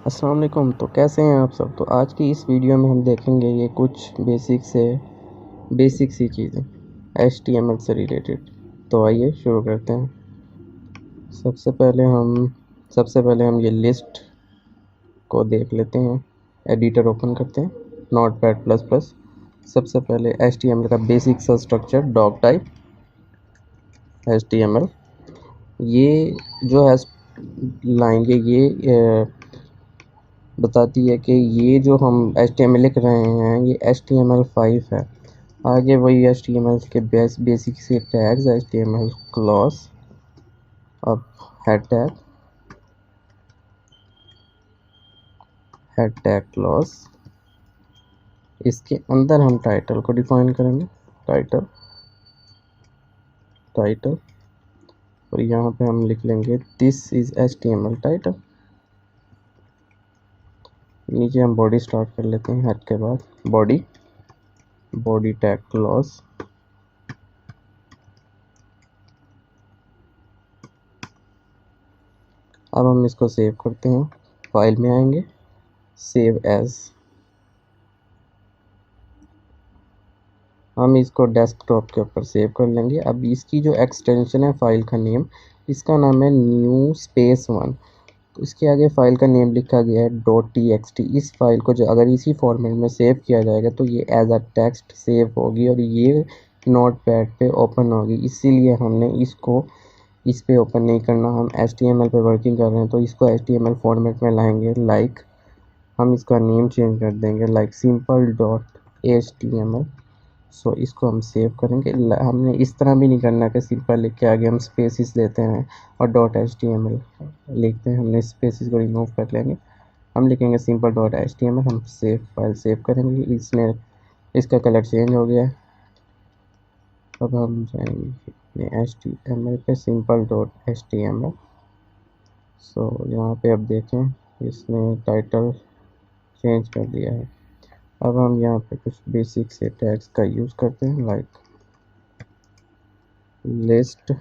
अस्सलाम वालेकुम। तो कैसे हैं आप सब। तो आज की इस वीडियो में हम देखेंगे ये कुछ बेसिक सी चीज़ें HTML से रिलेटेड। तो आइए शुरू करते हैं। सबसे पहले हम ये लिस्ट को देख लेते हैं। एडिटर ओपन करते हैं, नोटपैड प्लस प्लस। सबसे पहले HTML का बेसिक सा स्ट्रक्चर, डॉक टाइप HTML। ये जो है लाइन ये बताती है कि ये जो हम HTML लिख रहे हैं ये HTML5 है। आगे वही HTML के बेसिक से टैग्स, HTML क्लॉज, अब हेड टैग क्लॉज। इसके अंदर हम टाइटल को डिफाइन करेंगे, टाइटल और यहाँ पे हम लिख लेंगे दिस इज HTML टाइटल। नीचे हम बॉडी स्टार्ट कर लेते हैं, हेड के बाद बॉडी टैग क्लॉज। अब हम इसको सेव करते हैं, फाइल में आएंगे, सेव एज। हम इसको डेस्कटॉप के ऊपर सेव कर लेंगे। अब इसकी जो एक्सटेंशन है फाइल का नेम, इसका नाम है न्यू स्पेस 1। तो इसके आगे फाइल का नेम लिखा गया है .txt। इस फाइल को जो अगर इसी फॉर्मेट में सेव किया जाएगा तो ये एज अ टेक्स्ट सेव होगी और ये नोटपैड पे ओपन होगी। इसीलिए हमने इसको इस पे ओपन नहीं करना, हम HTML पे वर्किंग कर रहे हैं तो इसको HTML फॉर्मेट में लाएंगे। हम इसका नेम चेंज कर देंगे लाइक simple.html। सो इसको हम सेव करेंगे। हमने इस तरह भी नहीं करना कि सिंपल लिख के आगे हम स्पेसिस देते हैं और .html लिखते हैं। हमने स्पेसिस को रिमूव कर लेंगे, हम लिखेंगे simple.html। हम फाइल सेव करेंगे। इसका कलर चेंज हो गया। अब हम जाएंगे HTML पे simple.html। सो यहाँ पे अब देखें इसने टाइटल चेंज कर दिया है। अब हम यहाँ पे कुछ बेसिक से टैग्स का यूज़ करते हैं लाइक लिस्ट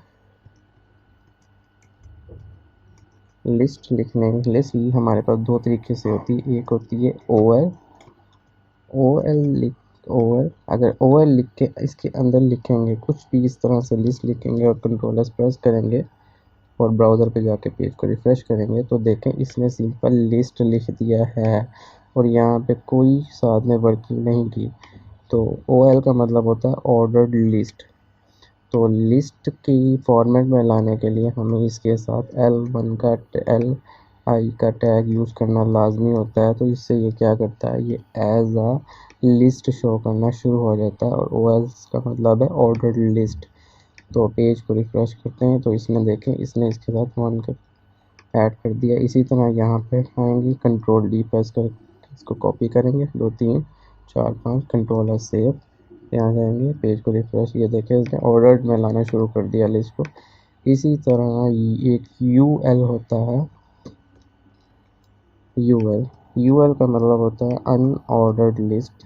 लिखने की। लिस्ट हमारे पास दो तरीके से होती है, एक होती है OL। अगर OL लिख के इसके अंदर लिखेंगे कुछ भी इस तरह से लिस्ट लिखेंगे और कंट्रोल प्रेस करेंगे और ब्राउज़र पे जाके पेज को रिफ़्रेश करेंगे तो देखें इसने सिंपल लिस्ट लिख दिया है और यहाँ पे कोई साथ में वर्किंग नहीं की। तो OL का मतलब होता है ऑर्डर्ड लिस्ट। तो लिस्ट की फॉर्मेट में लाने के लिए हमें इसके साथ LI का टैग यूज़ करना लाजमी होता है। तो इससे ये क्या करता है, ये एज आ लिस्ट शो करना शुरू हो जाता है और OL का मतलब है ऑर्डर्ड लिस्ट। तो पेज को रिफ्रेश करते हैं तो इसमें देखें इसने इसके साथ 1 ऐड कर दिया। इसी तरह यहाँ पे आएंगे, कंट्रोल D प्रेस कर इसको कॉपी करेंगे, 2 3 4 5, कंट्रोल S सेव। यहाँ जाएंगे, पेज को रिफ्रेश, ये देखें इसने ऑर्डर में लाना शुरू कर दिया लिस्ट को। इसी तरह एक UL होता है, UL का मतलब होता है अनऑर्डर्ड लिस्ट।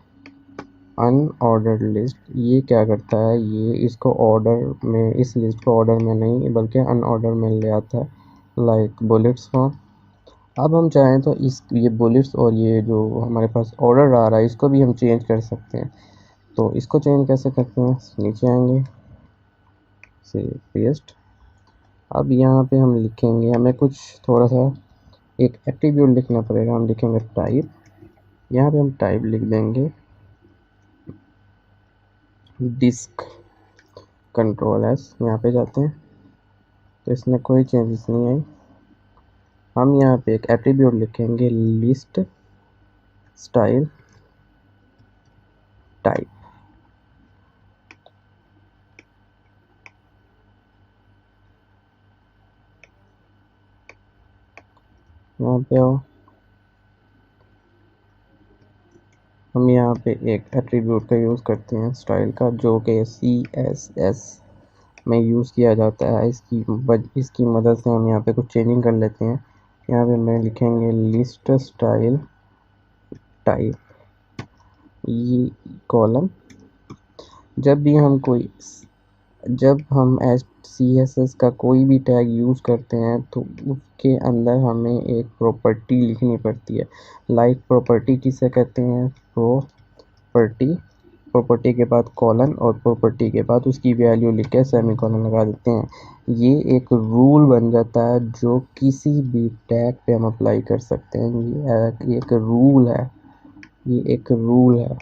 ये क्या करता है, ये इसको ऑर्डर में, इस लिस्ट को ऑर्डर में नहीं बल्कि अनऑर्डर में ले आता है लाइक बुलेट्स फॉर्म। अब हम चाहें तो ये बुलेट्स और ये जो हमारे पास ऑर्डर आ रहा है इसको भी हम चेंज कर सकते हैं। तो इसको चेंज कैसे करते हैं, नीचे आएंगे, से पेस्ट। अब यहाँ पे हम लिखेंगे, हमें कुछ थोड़ा सा एक एट्रीब्यूट लिखना पड़ेगा। हम लिखेंगे टाइप, यहाँ पे हम टाइप लिख देंगे डिस्क, कंट्रोल S। यहाँ पे जाते हैं तो इसमें कोई चेंजेस नहीं आई। हम यहाँ पे एक एट्रीब्यूट लिखेंगे लिस्ट स्टाइल टाइप। यहाँ पे आओ, हम यहाँ पे एक एट्रीब्यूट का यूज़ करते हैं स्टाइल का, जो कि CSS में यूज़ किया जाता है। इसकी मदद से हम यहाँ पे कुछ चेंजिंग कर लेते हैं। यहाँ पे मैं लिखेंगे लिस्ट स्टाइल टाइप, ये कॉलम। जब भी हम कोई जब हम HCSS का कोई भी टैग यूज़ करते हैं तो उसके अंदर हमें एक प्रॉपर्टी लिखनी पड़ती है। लाइक प्रॉपर्टी किसे कहते हैं? प्रॉपर्टी, प्रॉपर्टी के बाद कॉलन और प्रॉपर्टी के बाद उसकी वैल्यू लिख के सेमीकोलन लगा देते हैं। ये एक रूल बन जाता है जो किसी भी टैग पे हम अप्लाई कर सकते हैं। ये एक रूल है, ये एक रूल है।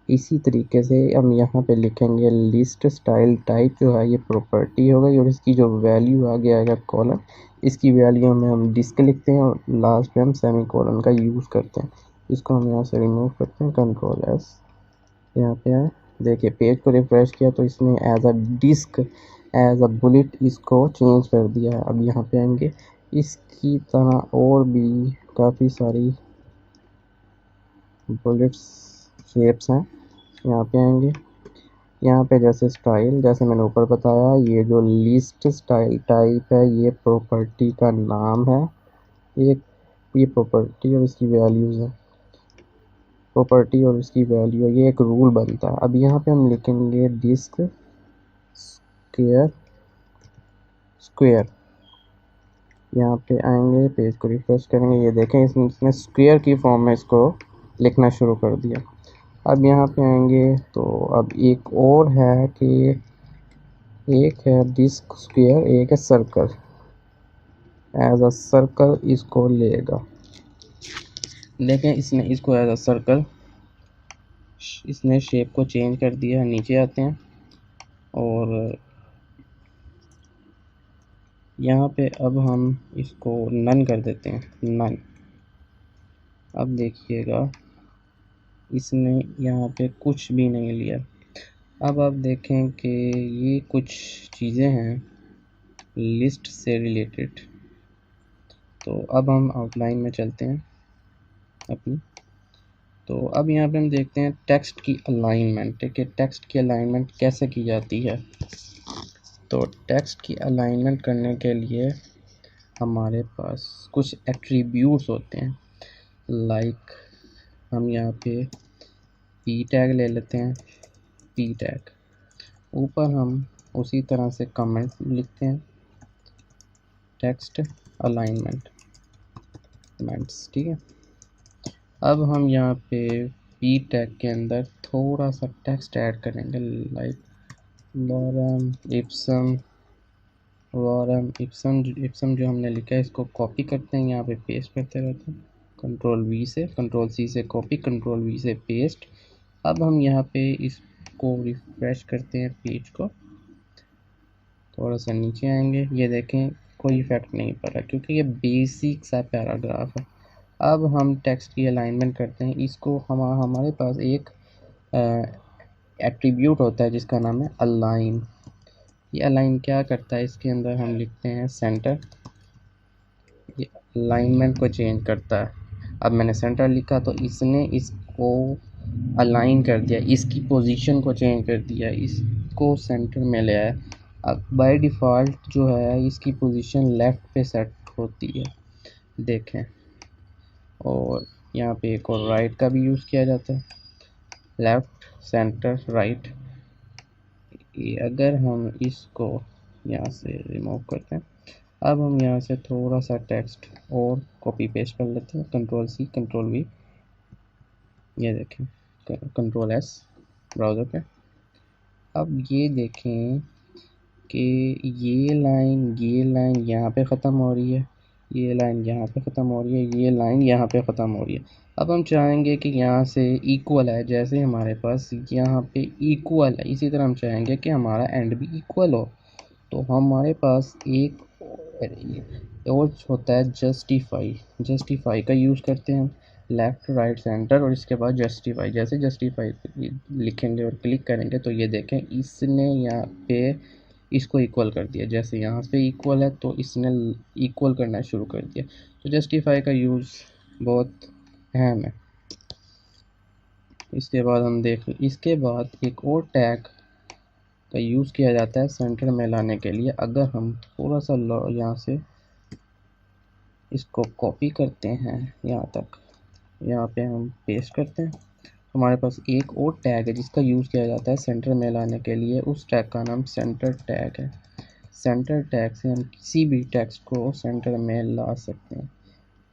इसी तरीके से हम यहाँ पे लिखेंगे लिस्ट स्टाइल टाइप जो है ये प्रॉपर्टी हो गई और इसकी जो वैल्यू आगे आएगा कॉलन, इसकी वैल्यू में हम डिस्क लिखते हैं और लास्ट में हम सेमी कॉलन का यूज़ करते हैं। इसको हम यहाँ से रिमूव करते हैं, कंट्रोल एस, यहाँ पे आए, देखिए पेज को रिफ्रेश किया तो इसने as a disc, as a bullet इसको चेंज कर दिया है। अब यहाँ पे आएंगे, इसकी तरह और भी काफ़ी सारी बुलेट्स शेप्स हैं। यहाँ पे आएंगे, यहाँ पे जैसे स्टाइल, जैसे मैंने ऊपर बताया, ये जो लिस्ट स्टाइल टाइप है ये प्रॉपर्टी का नाम है। ये प्रॉपर्टी और इसकी वैल्यूज़ है, प्रॉपर्टी और इसकी वैल्यू है, ये एक रूल बनता है। अब यहाँ पे हम लिखेंगे डिस्क स्क्वायर स्क्वायर, यहाँ पे आएंगे, पेज को रिफ्रेश करेंगे, ये देखें इसने स्क्वायर की फॉर्म में इसको लिखना शुरू कर दिया। अब यहाँ पे आएंगे तो अब एक और है कि एक है डिस्क स्क्वायर, एक है सर्कल, एज अ सर्कल इसको लेगा। देखें इसने इसको एज अ सर्कल, इसने शेप को चेंज कर दिया। नीचे आते हैं और यहाँ पे अब हम इसको नन कर देते हैं, नन। अब देखिएगा इसने यहाँ पे कुछ भी नहीं लिया। अब आप देखें कि ये कुछ चीज़ें हैं लिस्ट से रिलेटेड। तो अब हम आउटलाइन में चलते हैं अपनी। तो अब यहाँ पे हम देखते हैं टेक्स्ट की अलाइनमेंट, कि टेक्स्ट की अलाइनमेंट कैसे की जाती है। तो टेक्स्ट की अलाइनमेंट करने के लिए हमारे पास कुछ एट्रीब्यूट्स होते हैं। लाइक हम यहाँ पे पी टैग ले लेते हैं, पी टैग, ऊपर हम उसी तरह से कमेंट लिखते हैं, टेक्स्ट अलाइनमेंट कमेंट्स, ठीक है। अब हम यहाँ पे पी टैग के अंदर थोड़ा सा टेक्स्ट ऐड करेंगे, लाइक लॉरम इप्सम, इप्सम जो हमने लिखा है इसको कॉपी करते हैं, यहाँ पे पेस्ट करते रहते हैं, कंट्रोल सी से कॉपी, कंट्रोल वी से पेस्ट। अब हम यहाँ पे इसको रिफ्रेश करते हैं, पेज को थोड़ा सा नीचे आएंगे, ये देखें कोई इफेक्ट नहीं पड़ा क्योंकि ये बेसिक सा पैराग्राफ है। अब हम टेक्स्ट की अलाइनमेंट करते हैं, इसको हमारे पास एक एट्रीब्यूट होता है जिसका नाम है अलाइन। ये अलाइन क्या करता है, इसके अंदर हम लिखते हैं सेंटर, ये अलाइनमेंट को चेंज करता है। अब मैंने सेंटर लिखा तो इसने इसको अलाइन कर दिया, इसकी पोजीशन को चेंज कर दिया, इसको सेंटर में ले आया। अब बाय डिफ़ॉल्ट जो है इसकी पोजीशन लेफ़्ट पे सेट होती है, देखें। और यहाँ पे एक और राइट का भी यूज़ किया जाता है, लेफ़्ट सेंटर राइट। अगर हम इसको यहाँ से रिमूव करते हैं, अब हम यहाँ से थोड़ा सा टेक्स्ट और कॉपी पेस्ट कर लेते हैं, कंट्रोल सी कंट्रोल वी, ये देखें, कंट्रोल एस ब्राउज़र पे। अब ये देखें कि ये लाइन यहाँ पे ख़त्म हो रही है, ये लाइन यहाँ पे ख़त्म हो रही है, ये लाइन यहाँ पे ख़त्म हो रही है। अब हम चाहेंगे कि यहाँ से इक्वल है, जैसे हमारे पास यहाँ पे इक्वल है, इसी तरह हम चाहेंगे कि हमारा एंड भी इक्वल हो। तो हमारे पास एक और होता है जस्टिफाई का यूज़ करते हैं हम, लेफ़्ट राइट सेंटर और इसके बाद जस्टिफाई। जैसे जस्टिफाई लिखेंगे और क्लिक करेंगे तो ये देखें इसने यहाँ पे इसको इक्वल कर दिया, जैसे यहाँ पे इक्वल है तो इसने इक्वल करना शुरू कर दिया। तो जस्टिफाई का यूज़ बहुत अहम है। इसके बाद हम इसके बाद एक और टैग का यूज़ किया जाता है सेंटर में लाने के लिए। अगर हम थोड़ा सा यहाँ से इसको कॉपी करते हैं यहाँ तक, यहाँ पे हम पेस्ट करते हैं हमारे पास एक और टैग है जिसका यूज़ किया जाता है सेंटर में लाने के लिए। उस टैग का नाम सेंटर टैग है। सेंटर टैग से हम किसी भी टेक्स्ट को सेंटर में ला सकते हैं।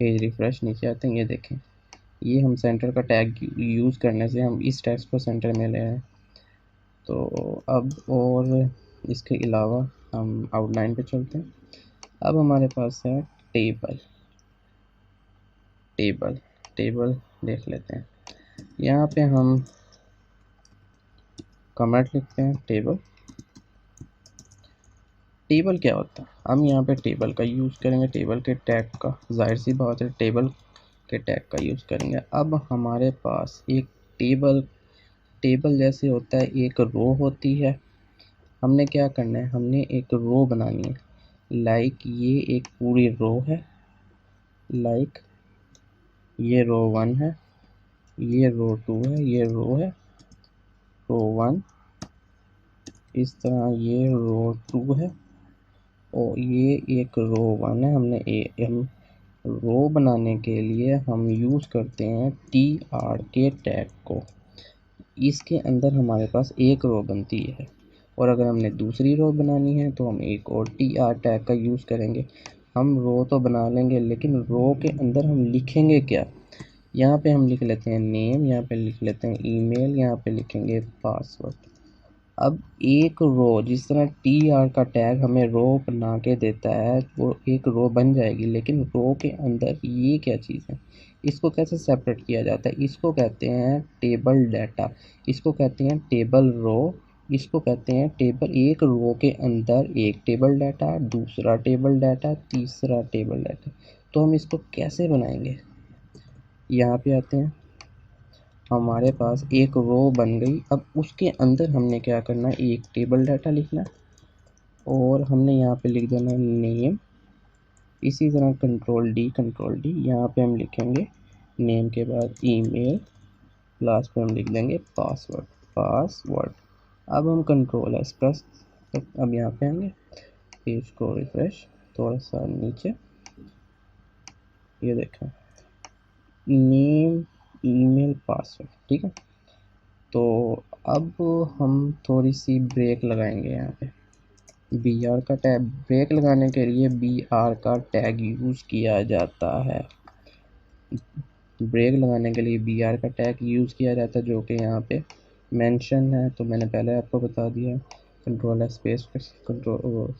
पेज रिफ्रेश, नीचे आते हैं, ये देखें, ये हम सेंटर का टैग यूज़ करने से हम इस टेक्स्ट को सेंटर में ले आए। तो अब और इसके अलावा हम आउटलाइन पे चलते हैं। अब हमारे पास है टेबल। टेबल टेबल देख लेते हैं। यहाँ पे हम कमेंट लिखते हैं टेबल। टेबल क्या होता है, हम यहाँ पे टेबल का यूज़ करेंगे, टेबल के टैग का, जाहिर सी बात है टेबल के टैग का यूज़ करेंगे। अब हमारे पास एक टेबल टेबल जैसे होता है, एक रो होती है। हमने क्या करना है, हमने एक रो बनानी है। लाइक ये एक पूरी रो है, लाइक ये रो 1 है, ये रो 2 है, ये रो है रो 1, इस तरह ये रो 2 है और ये एक रो 1 है। हम रो बनाने के लिए हम यूज़ करते हैं tr के टैग को। इसके अंदर हमारे पास एक रो बनती है और अगर हमने दूसरी रो बनानी है तो हम एक और tr टैग का यूज़ करेंगे। हम रो तो बना लेंगे लेकिन रो के अंदर हम लिखेंगे क्या, यहाँ पे हम लिख लेते हैं नेम, यहाँ पे लिख लेते हैं ईमेल, यहाँ पे लिखेंगे पासवर्ड। अब एक रो जिस तरह tr का टैग हमें रो बना के देता है वो एक रो बन जाएगी, लेकिन रो के अंदर ये क्या चीज़ है, इसको कैसे सेपरेट किया जाता है, इसको कहते हैं टेबल डाटा, इसको कहते हैं टेबल रो, इसको कहते हैं टेबल। एक रो के अंदर एक टेबल डाटा, दूसरा टेबल डाटा, तीसरा टेबल डाटा। तो हम इसको कैसे बनाएंगे, यहाँ पे आते हैं, हमारे पास एक रो बन गई। अब उसके अंदर हमने क्या करना है, एक टेबल डाटा लिखना है और हमने यहाँ पे लिख देना है नेम। इसी तरह कंट्रोल डी यहाँ पे हम लिखेंगे नेम के बाद ईमेल, लास्ट पे हम लिख देंगे पासवर्ड। अब हम कंट्रोल एस प्रेस, अब यहाँ पे आएंगे, पेज को रिफ्रेश थोड़ा सा नीचे, ये देखें नेम ईमेल पासवर्ड, ठीक है। तो अब हम थोड़ी सी ब्रेक लगाएंगे यहाँ पे, बी आर का टैग, ब्रेक लगाने के लिए बी आर का टैग यूज़ किया जाता है। ब्रेक लगाने के लिए बी आर का टैग यूज़ किया जाता है जो कि यहाँ पे मेंशन है, तो मैंने पहले आपको बता दिया। कंट्रोल है स्पेस, कंट्रोल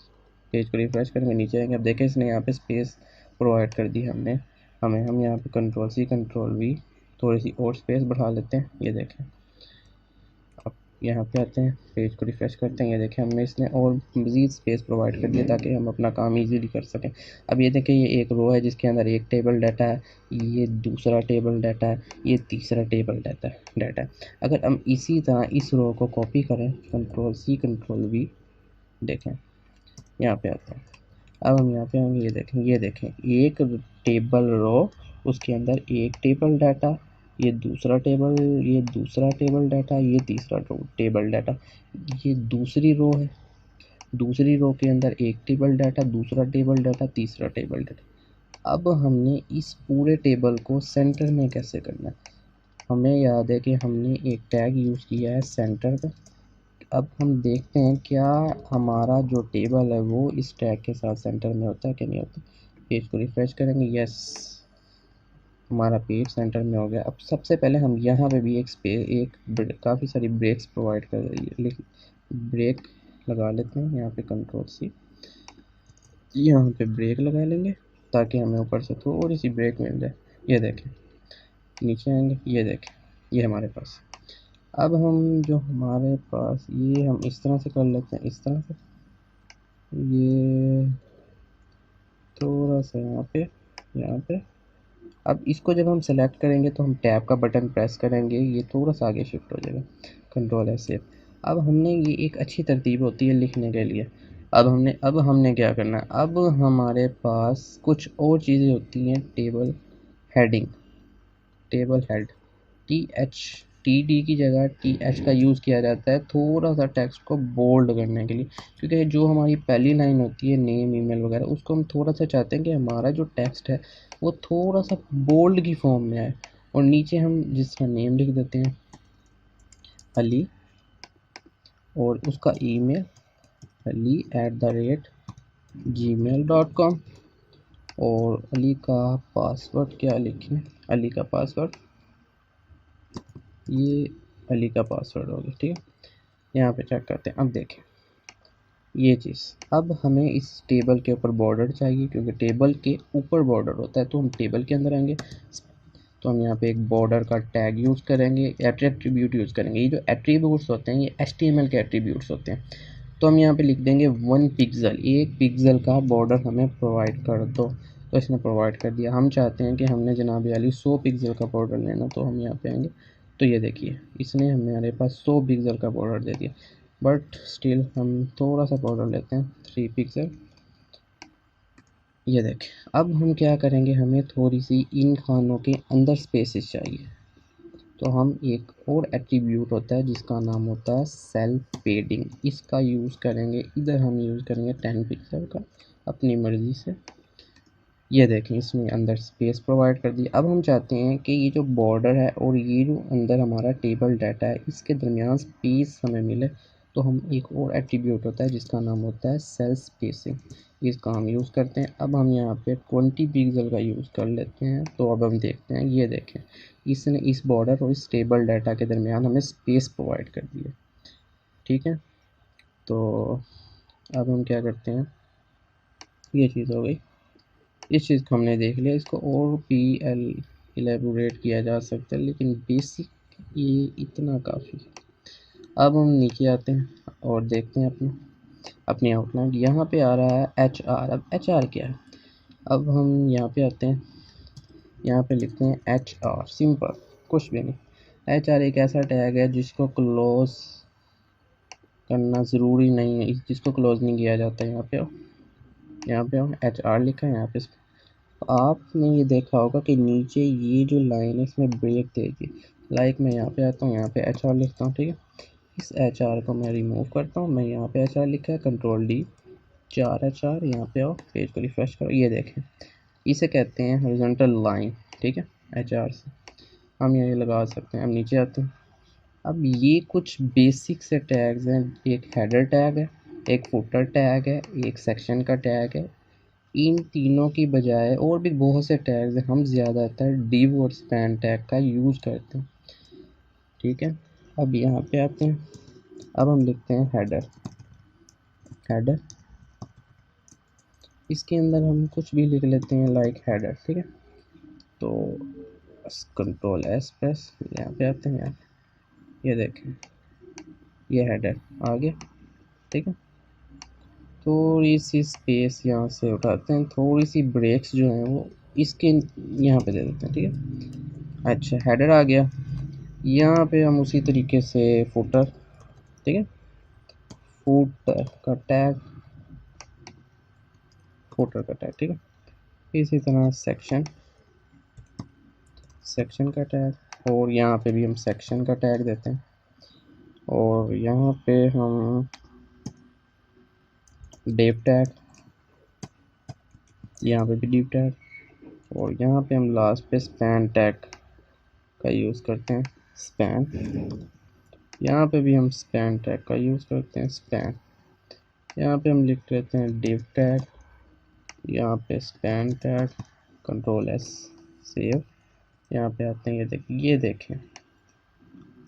पेज को रिफ्रेश करेंगे, नीचे आएंगे, अब देखें इसने यहाँ पे स्पेस प्रोवाइड कर दी हमने हमें। हम यहाँ पे कंट्रोल सी कंट्रोल वी थोड़ी सी और स्पेस बढ़ा लेते हैं, ये देखें। अब यहाँ पे आते हैं, पेज को रिफ्रेश करते हैं, ये देखें हमने इसने और मज़ीद स्पेस प्रोवाइड कर दिया ताकि हम अपना काम इजीली कर सकें। अब ये देखें, ये एक रो है जिसके अंदर एक टेबल डाटा है, ये दूसरा टेबल डाटा है, ये तीसरा टेबल डाटा है। अगर हम इसी तरह इस रो को कॉपी करें, कंट्रोल सी कंट्रोल वी, देखें यहाँ पे आते हैं। अब हम यहाँ पे आएंगे, ये देखें एक टेबल रो, उसके अंदर एक टेबल डाटा, ये दूसरा टेबल डाटा, ये तीसरा टेबल डाटा, ये दूसरी रो है, दूसरी रो के अंदर एक टेबल डाटा, दूसरा टेबल डाटा, तीसरा टेबल डाटा। अब हमने इस पूरे टेबल को सेंटर में कैसे करना है, हमें याद है कि हमने एक टैग यूज़ किया है सेंटर का। अब हम देखते हैं क्या हमारा जो टेबल है वो इस टैग के साथ सेंटर में होता है कि नहीं होता। पेज को रिफ्रेश करेंगे, यस हमारा पेज सेंटर में हो गया। अब सबसे पहले हम यहाँ पे भी एक काफ़ी सारी ब्रेक्स प्रोवाइड कर रही है, ब्रेक लगा लेते हैं यहाँ पे, कंट्रोल सी, यहाँ पे ब्रेक लगा लेंगे ताकि हमें ऊपर से थोड़ी सी ब्रेक मिल जाए। ये देखें नीचे आएंगे, ये देखें ये हमारे पास। अब हम जो हमारे पास ये हम इस तरह से कर लेते हैं, इस तरह से, ये थोड़ा सा यहाँ पे। अब इसको जब हम सेलेक्ट करेंगे तो हम टैब का बटन प्रेस करेंगे, ये थोड़ा सा आगे शिफ्ट हो जाएगा, कंट्रोल एस सेव। अब हमने ये एक अच्छी तरतीब होती है लिखने के लिए। अब हमने क्या करना है, अब हमारे पास कुछ और चीज़ें होती हैं, टेबल हेड, टी डी की जगह टी एच का यूज़ किया जाता है थोड़ा सा टेक्स्ट को बोल्ड करने के लिए, क्योंकि जो हमारी पहली लाइन होती है नेम ईमेल वगैरह, उसको हम थोड़ा सा चाहते हैं कि हमारा जो टेक्स्ट है वो थोड़ा सा बोल्ड की फॉर्म में आए। और नीचे हम जिस तरह नेम लिख देते हैं, अली और उसका ईमेल ali@gmail.com और अली का पासवर्ड क्या लिखें, अली का पासवर्ड, ये अली का पासवर्ड होगा, ठीक है। यहाँ पे चेक करते हैं। अब देखें ये चीज़, अब हमें इस टेबल के ऊपर बॉर्डर चाहिए, क्योंकि टेबल के ऊपर बॉर्डर होता है। तो हम टेबल के अंदर आएंगे, तो हम यहाँ पे एक बॉर्डर का टैग यूज़ करेंगे, एट्रीब्यूट यूज़ करेंगे। ये जो एट्रीब्यूट्स होते हैं ये HTML के एट्रीब्यूट्स होते हैं। तो हम यहाँ पे लिख देंगे 1 पिक्सल, 1 पिक्सल का बॉर्डर हमें प्रोवाइड कर दो। तो इसने प्रोवाइड कर दिया। हम चाहते हैं कि हमने जनाब वाली 100 पिक्सल का बॉर्डर लेना, तो हम यहाँ पे आएंगे। तो ये देखिए इसने हमारे पास 100 पिक्सल का बॉर्डर दे दिया, बट स्टिल हम थोड़ा सा बॉर्डर लेते हैं 3 पिक्सल। ये देखें, अब हम क्या करेंगे, हमें थोड़ी सी इन खानों के अंदर स्पेसेस चाहिए। तो हम एक और एट्रीब्यूट होता है जिसका नाम होता है सेल्फ पेडिंग, इसका यूज़ करेंगे। इधर हम यूज़ करेंगे 10 पिक्सल का अपनी मर्ज़ी से। ये देखें इसमें अंदर स्पेस प्रोवाइड कर दी। अब हम चाहते हैं कि ये जो बॉर्डर है और ये जो अंदर हमारा टेबल डाटा है इसके दरमियान स्पेस हमें मिले। तो हम एक और एट्रीब्यूट होता है जिसका नाम होता है सेल स्पेसिंग, इसका हम यूज़ करते हैं। अब हम यहाँ पे 20 पिक्सल का यूज़ कर लेते हैं। तो अब हम देखते हैं, ये देखें इसने इस बॉर्डर और इस टेबल डाटा के दरमियान हमें स्पेस प्रोवाइड कर दी है, ठीक है। तो अब हम क्या करते हैं, ये चीज़ हो गई। इस चीज़ को हमने देख लिया, इसको और भी एलेबोरेट किया जा सकता है, लेकिन बेसिक ये इतना काफ़ी। अब हम नीचे आते हैं और देखते हैं अपनी आउटलाइन। यहाँ पे आ रहा है HR। अब HR क्या है, अब हम यहाँ पे आते हैं, यहाँ पे लिखते हैं HR, सिंपल, कुछ भी नहीं। HR एक ऐसा टैग है जिसको क्लोज करना ज़रूरी नहीं है, जिसको क्लोज नहीं किया जाता। यहाँ पे आओ HR लिखा है यहाँ पे। आपने ये देखा होगा कि नीचे ये जो लाइन है इसमें ब्रेक दे दी। लाइक मैं यहाँ पे आता हूँ, यहाँ पे HR लिखता हूँ, ठीक है। इस HR को मैं रिमूव करता हूँ, मैं यहाँ पे HR लिखा है, Ctrl+D, 4 HR। यहाँ पे आओ, पेज को रिफ्रेश करो, ये देखें इसे कहते हैं हॉरिजॉन्टल लाइन, ठीक है। HR से हम ये लगा सकते हैं। अब नीचे आते हैं। अब ये कुछ बेसिक से टैग्स हैं, एक हेडर टैग है, एक फुटर टैग है, एक सेक्शन का टैग है। इन तीनों की बजाय और भी बहुत से टैग्स हैं, हम ज़्यादातर div और span टैग का यूज़ करते हैं, ठीक है। अब यहाँ पे आते हैं, अब हम लिखते हैं हेडर। इसके अंदर हम कुछ भी लिख लेते हैं, लाइक हेडर, ठीक है। तो Ctrl+S प्रेस, यहाँ पे आते हैं, ये देखें ये हेडर आ गया, ठीक है। थोड़ी सी स्पेस यहाँ से उठाते हैं, थोड़ी सी ब्रेक्स जो हैं वो इसके यहाँ पे दे देते हैं, ठीक है। अच्छा हेडर आ गया। यहाँ पे हम उसी तरीके से फुटर, ठीक है, फुटर का टैग, ठीक है। इसी तरह सेक्शन का टैग, और यहाँ पे भी हम सेक्शन का टैग देते हैं। और यहाँ पे हम डिव टैग, यहाँ पे भी डिव टैग, और यहाँ पे हम लास्ट पे स्पैन टैग का यूज़ करते हैं, स्पैन। यहाँ पे भी हम स्पैन टैग का यूज़ करते हैं, स्पैन। यहाँ पे हम लिख लेते हैं डिव टैग, यहाँ पे स्पैन टैग, Ctrl+S सेव। यहाँ पे आते हैं, ये देखें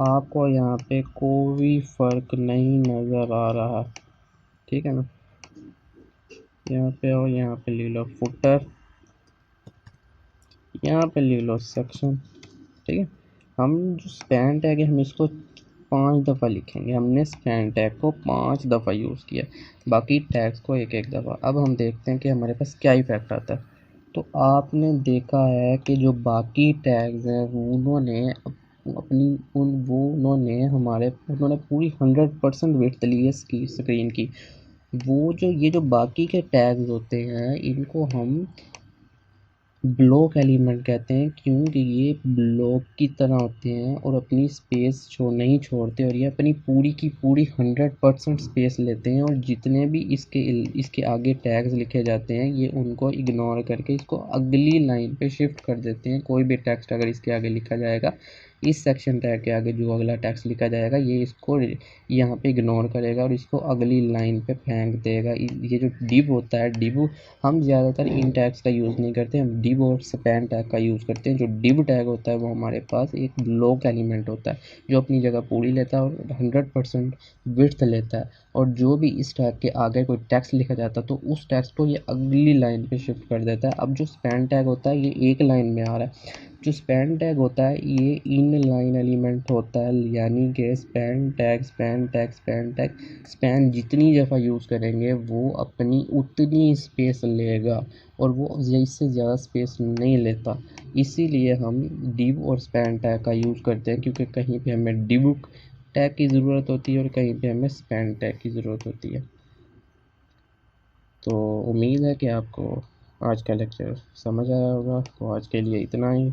आपको यहाँ पे कोई फ़र्क नहीं नज़र आ रहा, ठीक है ना। यहाँ पे आओ, यहाँ पे ले लो फुटर, यहाँ पे ले लो सेक्शन, ठीक है। हम जो स्पैन टैग है हम इसको 5 दफ़ा लिखेंगे, हमने स्पैन टैग को 5 दफ़ा यूज़ किया, बाकी टैग्स को एक दफ़ा। अब हम देखते हैं कि हमारे पास क्या इफ़ेक्ट आता है। तो आपने देखा है कि जो बाकी टैग्स हैं उन्होंने उन्होंने पूरी 100% विड्थ ली है इसकी स्क्रीन की। वो जो ये जो बाकी के टैग्स होते हैं इनको हम ब्लॉक एलिमेंट कहते हैं क्योंकि ये ब्लॉक की तरह होते हैं और अपनी स्पेस नहीं छोड़ते, और ये अपनी पूरी की पूरी 100% स्पेस लेते हैं, और जितने भी इसके आगे टैग्स लिखे जाते हैं ये उनको इग्नोर करके इसको अगली लाइन पे शिफ्ट कर देते हैं। कोई भी टेक्स्ट अगर इसके आगे लिखा जाएगा, इस सेक्शन टैग के आगे जो अगला टेक्स्ट लिखा जाएगा ये इसको यहाँ पे इग्नोर करेगा और इसको अगली लाइन पे फेंक देगा। ये जो डिव होता है, डिव हम ज़्यादातर इन टैग्स का यूज़ नहीं करते, हम डिव और स्पैन टैग का यूज़ करते हैं। जो डिव टैग होता है वो हमारे पास एक ब्लॉक एलिमेंट होता है जो अपनी जगह पूरी लेता है और 100% विड्थ लेता है, और जो भी इस टैग के आगे कोई टेक्स्ट लिखा जाता है तो उस टेक्स्ट को ये अगली लाइन पे शिफ्ट कर देता है। अब जो स्पैन टैग होता है ये एक लाइन में आ रहा है, जो स्पैन टैग होता है ये इन लाइन एलिमेंट होता है, यानी कि span tag span tag span tag span जितनी दफ़ा यूज़ करेंगे वो अपनी उतनी स्पेस लेगा और वो इससे ज़्यादा स्पेस नहीं लेता। इसीलिए हम डिव और स्पैन टैग का यूज़ करते हैं, क्योंकि कहीं पे हमें डिव टैग की ज़रूरत होती है और कहीं पे हमें स्पैन टैग की ज़रूरत होती है। तो उम्मीद है कि आपको आज का लेक्चर समझ आया होगा। तो आज के लिए इतना ही।